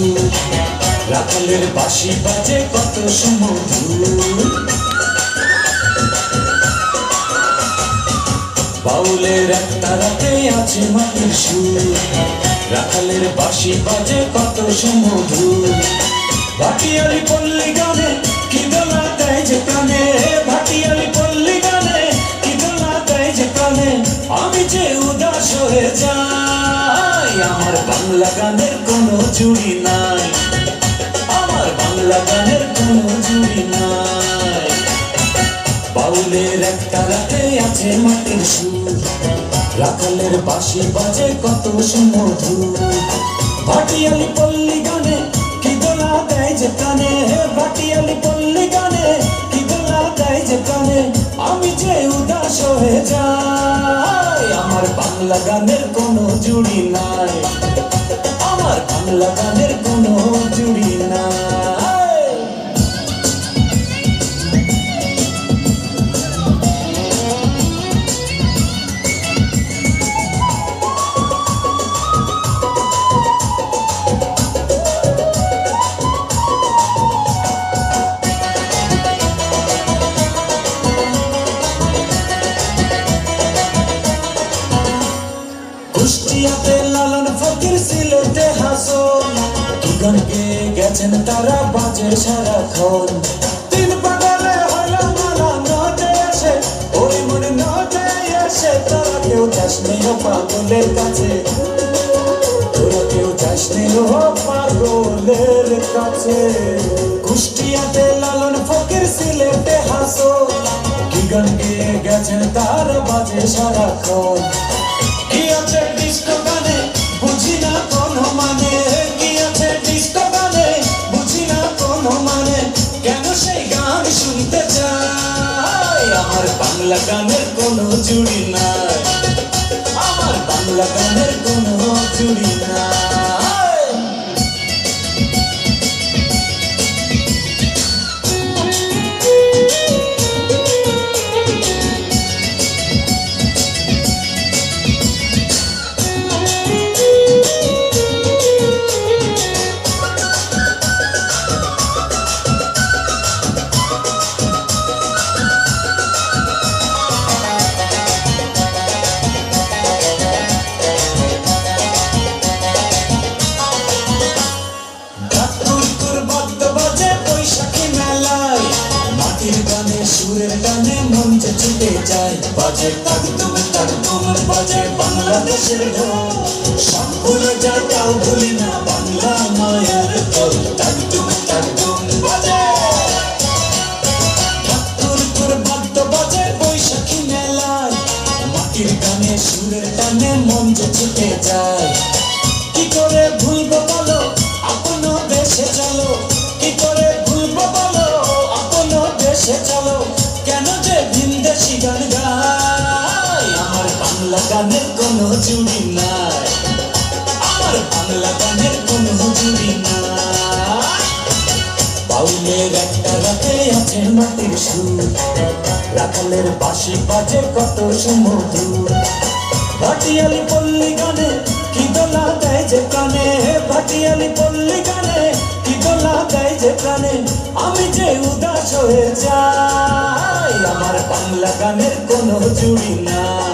সুর, রাখালের বাঁশি বাজে কত সুমধুর। বাউলের একটা রাতে আছে মাটির সুর, রাখালের বাঁশি বাজে কত সুমধুর। ভাটিয়ালি পল্লী গানে কি দোলা দেয় যে প্রাণে, ভাটিয়ালি পল্লী গানে কি দোলা দেয় যে প্রাণে। আমি যে উদাস হয়ে যাই, আমার বাংলা গানের কোনো জুড়ি নাই, আমার বাংলা গানের কোনো জুড়ি নাই। বাউলের একটা রাতে আছে মাটির সুর, রাখালের বাঁশি বাজে কত সুমধুর। ভাটিয়ালি পল্লী গানে কি দোলা দেয় যে প্রাণে, ভাটিয়ালি পল্লী গানে কি দোলা দেয় যে প্রাণে। আমি যে উদাস হয়ে যাই, আমার বাংলা গানের কোনো জুড়ি নাই, আমার বাংলা গানের কোনো জুড়ি নাই। কুষ্টিয়াতে লালন ফকির, সিলেটে হাসন, কি গান গেয়ে গেছেন তারা বাজে সারাক্ষণ। তিন পাগলে হইল মালা নটে আসে, ওই মনে নটে আসে। তোরা কেউ যাস নেই ও পাগলের কাছে, তোরা কেউ যাস নেই ও পাগলের কাছে। কুষ্টিয়াতে লালন ফকির, সিলেটে হাসন, কি গান গেয়ে গেছেন তারা বাজে সারাক্ষণ। কি আছে ডিস্কো গানে বুঝি না কোনো মানে, কি আছে ডিস্কো গানে বুঝি না কোনো মানে। কেন সেই গান শুনতে চাই, আমার বাংলা গানের কোনো জুড়ি নাই, আমার বাংলা গানের কোনো জুড়ি নাই। সুরের গানে মন যে ছুটে যায়, বাজে তাকদুম তাকদুম বাজে বাংলাদেশের ঢোল। সব ভুলে যায় তাও ভুলি না বাংলা মায়ের ঢোল, তাকদুম তাকদুম বাজে। তুর বাদ্য বাজে বৈশাখী মেলায়, মাটির গানে সুরের গানে মন যে ছুটে যায়। কি করে ভুলবো বলো আপন দেশে চলো, কি করে ভুলবো বলো আপন দেশে চলো। কেন যে ভিনদেশি গান গাই, আমার বাংলা গানের কোনো জুড়ি নাই, আমার বাংলা গানের কোনো জুড়ি নাই। বাউলের একটা রাতে আছে মাটির সুর, রাখালের বাঁশি বাজে কত সুমধুর। ভাটিয়ালি পল্লী গানে কি দোলা দেয় যে প্রাণে, ভাটিয়ালি পল্লী গানে কি দোলা দেয় যে প্রাণে। আমি যে উদাস হয়ে যাই, আমার বাংলা গানের কোনো জুড়ি নাই।